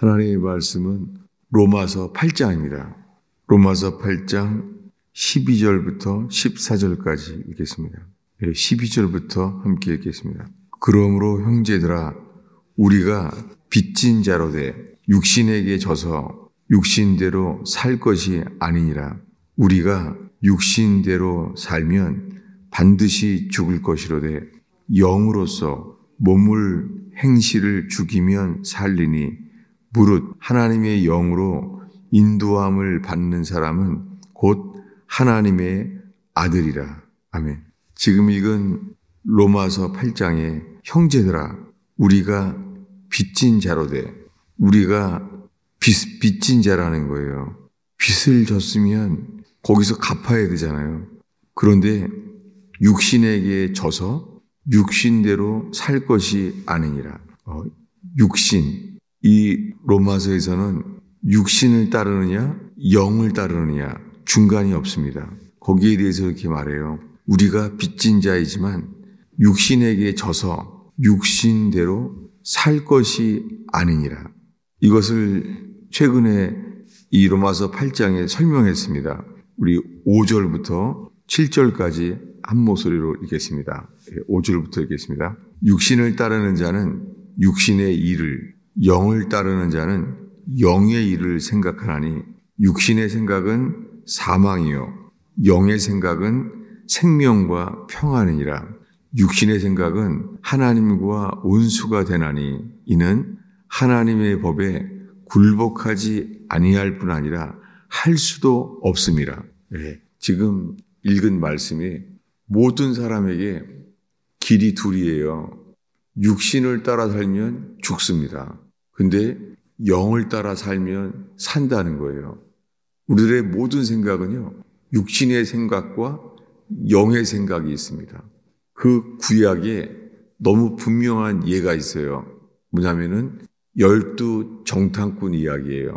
하나님의 말씀은 로마서 8장입니다. 로마서 8장 12절부터 14절까지 읽겠습니다. 12절부터 함께 읽겠습니다. 그러므로 형제들아 우리가 빚진 자로 돼 육신에게 져서 육신대로 살 것이 아니니라. 우리가 육신대로 살면 반드시 죽을 것이로되 영으로서 몸을 행실을 죽이면 살리니 무릇 하나님의 영으로 인도함을 받는 사람은 곧 하나님의 아들이라. 아멘. 지금 읽은 로마서 8장에 형제들아 우리가 빚진 자로 돼 우리가 빚진 자라는 거예요. 빚을 졌으면 거기서 갚아야 되잖아요. 그런데 육신에게 져서 육신대로 살 것이 아니니라. 육신. 이 로마서에서는 육신을 따르느냐 영을 따르느냐 중간이 없습니다. 거기에 대해서 이렇게 말해요. 우리가 빚진 자이지만 육신에게 져서 육신대로 살 것이 아니니라. 이것을 최근에 이 로마서 8장에 설명했습니다. 우리 5절부터 7절까지 한 목소리로 읽겠습니다. 5절부터 읽겠습니다. 육신을 따르는 자는 육신의 일을, 영을 따르는 자는 영의 일을 생각하나니 육신의 생각은 사망이요 영의 생각은 생명과 평안이니라. 육신의 생각은 하나님과 원수가 되나니 이는 하나님의 법에 굴복하지 아니할 뿐 아니라 할 수도 없음이라. 지금 읽은 말씀이 모든 사람에게 길이 둘이에요. 육신을 따라 살면 죽습니다. 근데 영을 따라 살면 산다는 거예요. 우리들의 모든 생각은요, 육신의 생각과 영의 생각이 있습니다. 그 구약에 너무 분명한 예가 있어요. 뭐냐면은 12 정탐꾼 이야기예요.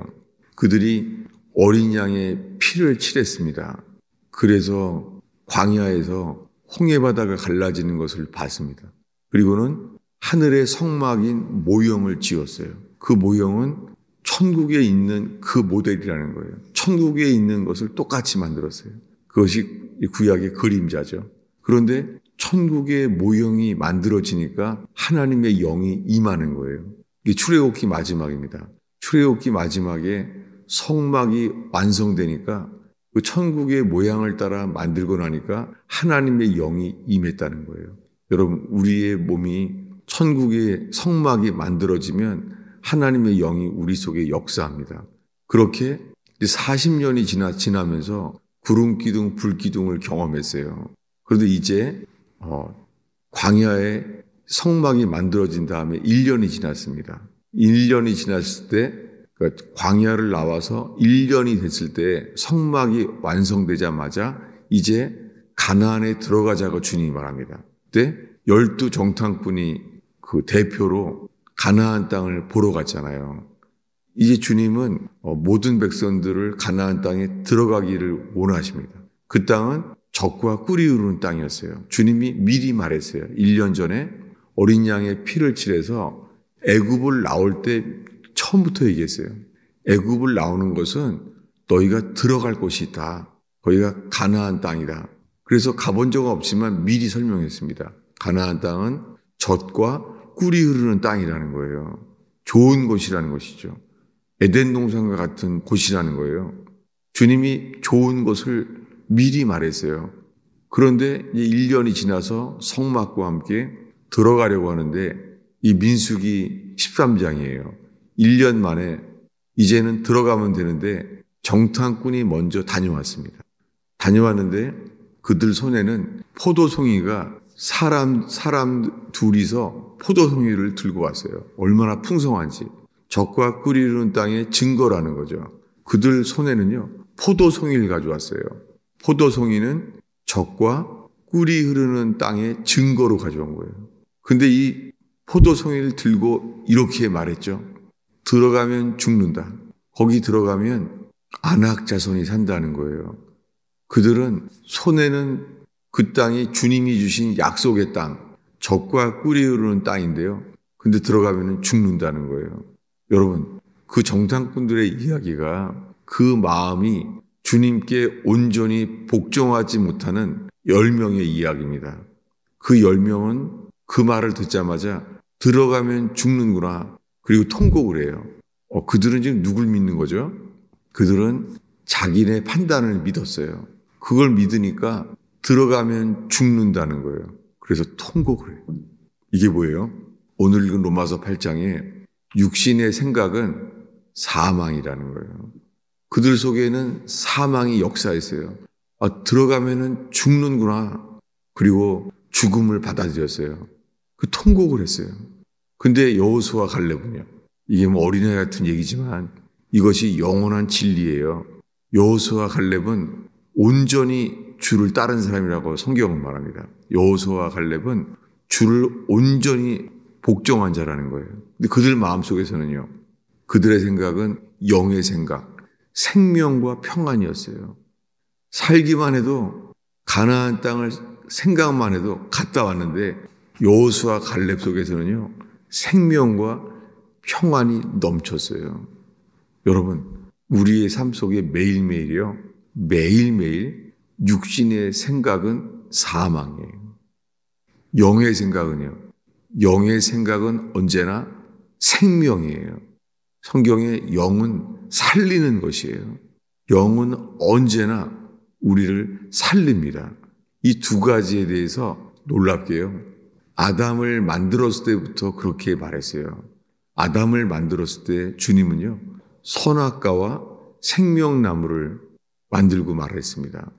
그들이 어린 양의 피를 칠했습니다. 그래서 광야에서 홍해바다가 갈라지는 것을 봤습니다. 그리고는 하늘의 성막인 모형을 지었어요. 그 모형은 천국에 있는 그 모델이라는 거예요. 천국에 있는 것을 똑같이 만들었어요. 그것이 구약의 그림자죠. 그런데 천국의 모형이 만들어지니까 하나님의 영이 임하는 거예요. 이게 출애굽기 마지막입니다. 출애굽기 마지막에 성막이 완성되니까 그 천국의 모양을 따라 만들고 나니까 하나님의 영이 임했다는 거예요. 여러분, 우리의 몸이 천국의 성막이 만들어지면 하나님의 영이 우리 속에 역사합니다. 그렇게 40년이 지나면서 구름기둥, 불기둥을 경험했어요. 그런데 이제 광야에 성막이 만들어진 다음에 1년이 지났습니다. 1년이 지났을 때 그러니까 광야를 나와서 1년이 됐을 때 성막이 완성되자마자 이제 가나안에 들어가자고 주님이 말합니다. 그때 12 정탐꾼이 그 대표로 가나안 땅을 보러 갔잖아요. 이제 주님은 모든 백성들을 가나안 땅에 들어가기를 원하십니다. 그 땅은 젖과 꿀이 흐르는 땅이었어요. 주님이 미리 말했어요. 1년 전에 어린 양의 피를 칠해서 애굽을 나올 때 처음부터 얘기했어요. 애굽을 나오는 것은 너희가 들어갈 곳이 있다. 거기가 가나안 땅이다. 그래서 가본 적은 없지만 미리 설명했습니다. 가나안 땅은 젖과 꿀이 흐르는 땅이라는 거예요. 좋은 곳이라는 것이죠. 에덴 동산과 같은 곳이라는 거예요. 주님이 좋은 곳을 미리 말했어요. 그런데 1년이 지나서 성막과 함께 들어가려고 하는데 이 민수기 13장이에요. 1년 만에 이제는 들어가면 되는데 정탐꾼이 먼저 다녀왔습니다. 다녀왔는데 그들 손에는 포도송이가 사람 둘이서 포도송이를 들고 왔어요. 얼마나 풍성한지. 젖과 꿀이 흐르는 땅의 증거라는 거죠. 그들 손에는요, 포도송이를 가져왔어요. 포도송이는 젖과 꿀이 흐르는 땅의 증거로 가져온 거예요. 근데 이 포도송이를 들고 이렇게 말했죠. 들어가면 죽는다. 거기 들어가면 안악 자손이 산다는 거예요. 그들은 손에는 그 땅이 주님이 주신 약속의 땅, 젖과 꿀이 흐르는 땅인데요. 근데 들어가면 죽는다는 거예요. 여러분, 그 정탐꾼들의 이야기가 그 마음이 주님께 온전히 복종하지 못하는 10명의 이야기입니다. 그 10명은 그 말을 듣자마자 들어가면 죽는구나. 그리고 통곡을 해요. 그들은 지금 누굴 믿는 거죠? 그들은 자기네 판단을 믿었어요. 그걸 믿으니까 들어가면 죽는다는 거예요. 그래서 통곡을 해요. 이게 뭐예요? 오늘 읽은 로마서 8장에 육신의 생각은 사망이라는 거예요. 그들 속에는 사망이 역사했어요. 들어가면은 죽는구나. 그리고 죽음을 받아들였어요. 그 통곡을 했어요. 근데 여호수아 갈렙은요. 이게 뭐 어린애 같은 얘기지만 이것이 영원한 진리예요. 여호수아 갈렙은 온전히 주를 따른 사람이라고 성경은 말합니다. 여호수아 갈렙은 주를 온전히 복종한 자라는 거예요. 근데 그들 마음속에서는요. 그들의 생각은 영의 생각, 생명과 평안이었어요. 살기만 해도 가나안 땅을 생각만 해도 갔다 왔는데 여호수아 갈렙 속에서는요. 생명과 평안이 넘쳤어요. 여러분, 우리의 삶 속에 매일매일이요. 매일매일 육신의 생각은 사망이에요. 영의 생각은요. 영의 생각은 언제나 생명이에요. 성경에 영은 살리는 것이에요. 영은 언제나 우리를 살립니다. 이 두 가지에 대해서 놀랍게요. 아담을 만들었을 때부터 그렇게 말했어요. 아담을 만들었을 때 주님은요. 선악과와 생명나무를 만들고 말했습니다.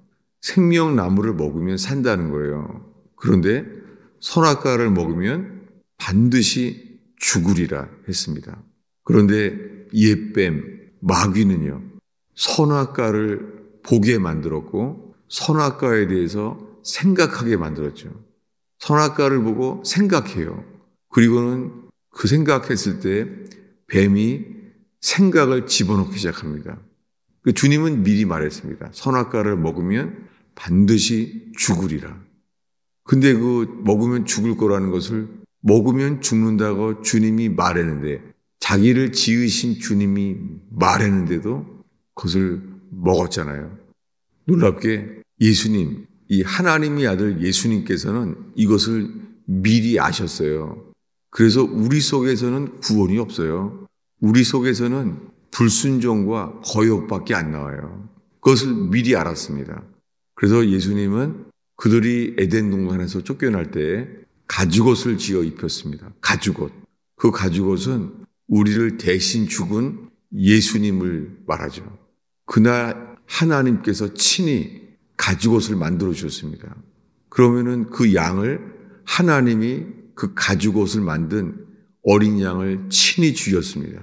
생명나무를 먹으면 산다는 거예요. 그런데 선악과를 먹으면 반드시 죽으리라 했습니다. 그런데 옛뱀, 마귀는요. 선악과를 보게 만들었고 선악과에 대해서 생각하게 만들었죠. 선악과를 보고 생각해요. 그리고는 그 생각했을 때 뱀이 생각을 집어넣기 시작합니다. 주님은 미리 말했습니다. 선악과를 먹으면 반드시 죽으리라. 근데 그 먹으면 죽을 거라는 것을 먹으면 죽는다고 주님이 말했는데 자기를 지으신 주님이 말했는데도 그것을 먹었잖아요. 놀랍게 예수님, 이 하나님의 아들 예수님께서는 이것을 미리 아셨어요. 그래서 우리 속에서는 구원이 없어요. 우리 속에서는 불순종과 거역밖에 안 나와요. 그것을 미리 알았습니다. 그래서 예수님은 그들이 에덴 동산에서 쫓겨날 때 가죽옷을 지어 입혔습니다. 가죽옷. 그 가죽옷은 우리를 대신 죽은 예수님을 말하죠. 그날 하나님께서 친히 가죽옷을 만들어 주셨습니다. 그러면은 그 양을 하나님이 그 가죽옷을 만든 어린 양을 친히 죽였습니다.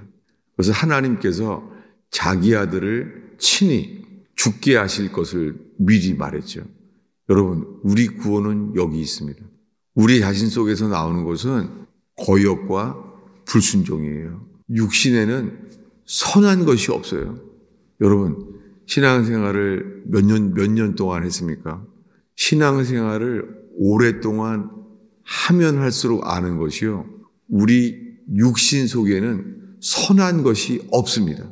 그래서 하나님께서 자기 아들을 친히 죽게 하실 것을 미리 말했죠. 여러분, 우리 구원은 여기 있습니다. 우리 자신 속에서 나오는 것은 거역과 불순종이에요. 육신에는 선한 것이 없어요. 여러분, 신앙생활을 몇 년 동안 했습니까? 신앙생활을 오랫동안 하면 할수록 아는 것이요. 우리 육신 속에는 선한 것이 없습니다.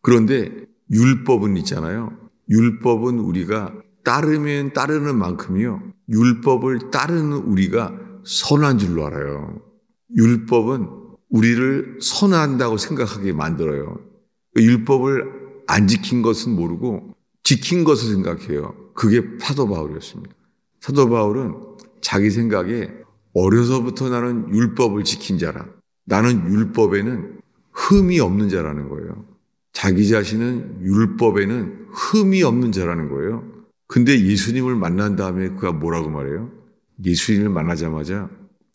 그런데 율법은 있잖아요. 율법은 우리가 따르면 따르는 만큼이요. 율법을 따르는 우리가 선한 줄로 알아요. 율법은 우리를 선한다고 생각하게 만들어요. 율법을 안 지킨 것은 모르고 지킨 것을 생각해요. 그게 사도 바울이었습니다. 사도 바울은 자기 생각에 어려서부터 나는 율법을 지킨 자라. 나는 율법에는 흠이 없는 자라는 거예요. 자기 자신은 율법에는 흠이 없는 자라는 거예요. 근데 예수님을 만난 다음에 그가 뭐라고 말해요? 예수님을 만나자마자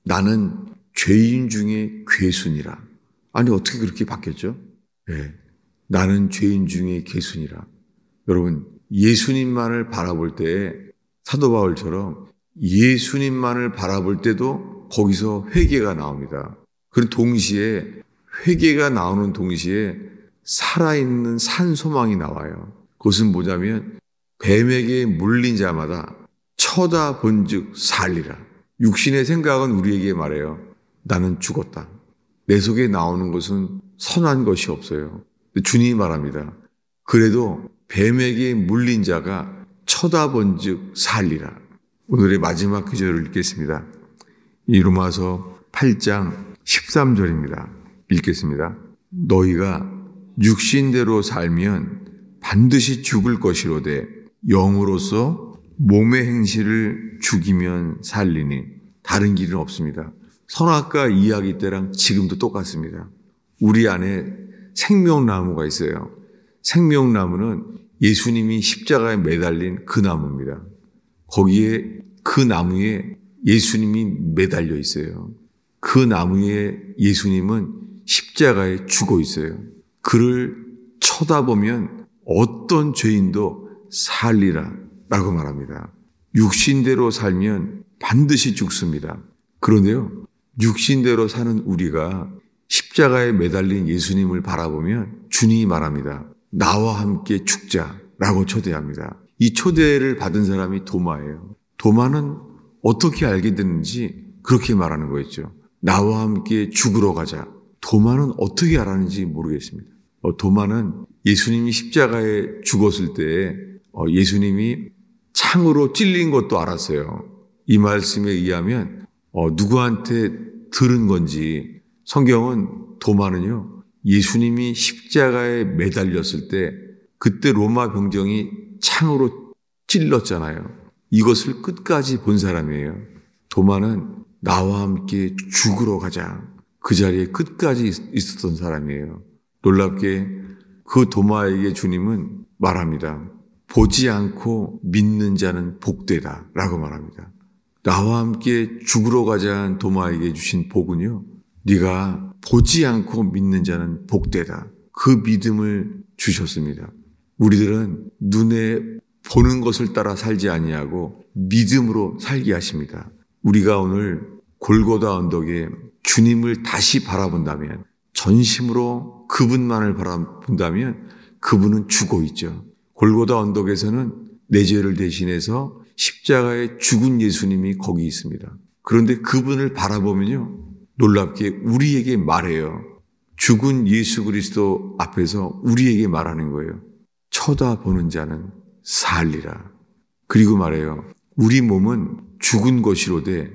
나는 죄인 중에 괴순이라. 아니 어떻게 그렇게 바뀌었죠? 네. 나는 죄인 중에 괴순이라. 여러분, 예수님만을 바라볼 때 사도 바울처럼 예수님만을 바라볼 때도 거기서 회개가 나옵니다. 그리고 동시에 회개가 나오는 동시에 살아있는 산소망이 나와요. 그것은 뭐냐면 뱀에게 물린 자마다 쳐다본즉 살리라. 육신의 생각은 우리에게 말해요. 나는 죽었다. 내 속에 나오는 것은 선한 것이 없어요. 주님이 말합니다. 그래도 뱀에게 물린 자가 쳐다본즉 살리라. 오늘의 마지막 구절을 읽겠습니다. 이 로마서 8장 13절입니다. 읽겠습니다. 너희가 육신대로 살면 반드시 죽을 것이로되 영으로서 몸의 행실을 죽이면 살리니. 다른 길은 없습니다. 선악과 이야기 때랑 지금도 똑같습니다. 우리 안에 생명나무가 있어요. 생명나무는 예수님이 십자가에 매달린 그 나무입니다. 거기에 그 나무에 예수님이 매달려 있어요. 그 나무에 예수님은 십자가에 죽어 있어요. 그를 쳐다보면 어떤 죄인도 살리라 라고 말합니다. 육신대로 살면 반드시 죽습니다. 그런데요, 육신대로 사는 우리가 십자가에 매달린 예수님을 바라보면 주님이 말합니다. 나와 함께 죽자라고 초대합니다. 이 초대를 받은 사람이 도마예요. 도마는 어떻게 알게 됐는지 그렇게 말하는 거였죠. 나와 함께 죽으러 가자. 도마는 어떻게 알았는지 모르겠습니다. 도마는 예수님이 십자가에 죽었을 때 예수님이 창으로 찔린 것도 알았어요. 이 말씀에 의하면 누구한테 들은 건지 성경은 도마는요, 예수님이 십자가에 매달렸을 때 그때 로마 병정이 창으로 찔렀잖아요. 이것을 끝까지 본 사람이에요. 도마는 나와 함께 죽으러 가자. 그 자리에 끝까지 있었던 사람이에요. 놀랍게 그 도마에게 주님은 말합니다. 보지 않고 믿는 자는 복되다 라고 말합니다. 나와 함께 죽으러 가자는 도마에게 주신 복은요, 네가 보지 않고 믿는 자는 복되다. 그 믿음을 주셨습니다. 우리들은 눈에 보는 것을 따라 살지 아니하고 믿음으로 살게 하십니다. 우리가 오늘 골고다 언덕에 주님을 다시 바라본다면, 전심으로 그분만을 바라본다면 그분은 죽어 있죠. 골고다 언덕에서는 내 죄를 대신해서 십자가에 죽은 예수님이 거기 있습니다. 그런데 그분을 바라보면요, 놀랍게 우리에게 말해요. 죽은 예수 그리스도 앞에서 우리에게 말하는 거예요. 쳐다보는 자는 살리라. 그리고 말해요. 우리 몸은 죽은 것이로되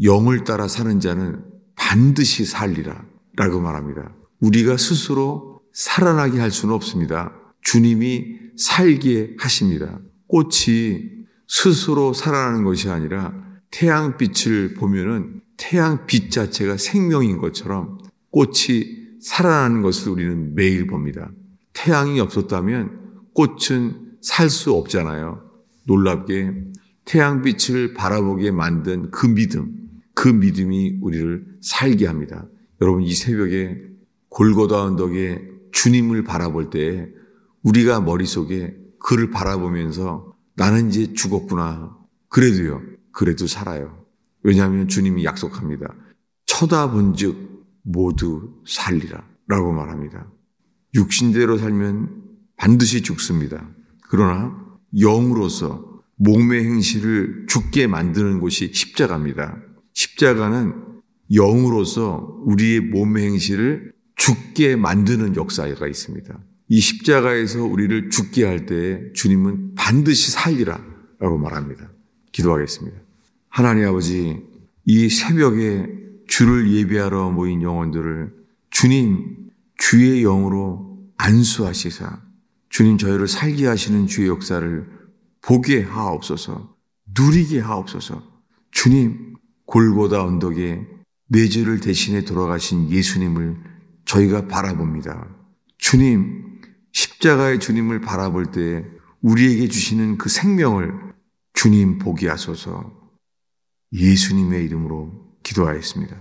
영을 따라 사는 자는 반드시 살리라 라고 말합니다. 우리가 스스로 살아나게 할 수는 없습니다. 주님이 살게 하십니다. 꽃이 스스로 살아나는 것이 아니라 태양빛을 보면은 태양빛 자체가 생명인 것처럼 꽃이 살아나는 것을 우리는 매일 봅니다. 태양이 없었다면 꽃은 살 수 없잖아요. 놀랍게 태양빛을 바라보게 만든 그 믿음이 우리를 살게 합니다. 여러분, 이 새벽에 골고다 언덕에 주님을 바라볼 때 우리가 머릿속에 그를 바라보면서 나는 이제 죽었구나. 그래도 살아요. 왜냐하면 주님이 약속합니다. 쳐다본즉 모두 살리라 라고 말합니다. 육신대로 살면 반드시 죽습니다. 그러나 영으로서 몸의 행실을 죽게 만드는 곳이 십자가입니다. 십자가는 영으로서 우리의 몸의 행실을 죽게 만드는 역사가 있습니다. 이 십자가에서 우리를 죽게 할 때 주님은 반드시 살리라 라고 말합니다. 기도하겠습니다. 하나님 아버지, 이 새벽에 주를 예배하러 모인 영혼들을 주님 주의 영으로 안수하시사 주님 저희를 살게 하시는 주의 역사를 보게 하옵소서, 누리게 하옵소서. 주님, 골고다 언덕에 내 죄를 대신해 돌아가신 예수님을 저희가 바라봅니다. 주님, 십자가의 주님을 바라볼 때 우리에게 주시는 그 생명을 주님 보게 하소서. 예수님의 이름으로 기도하였습니다.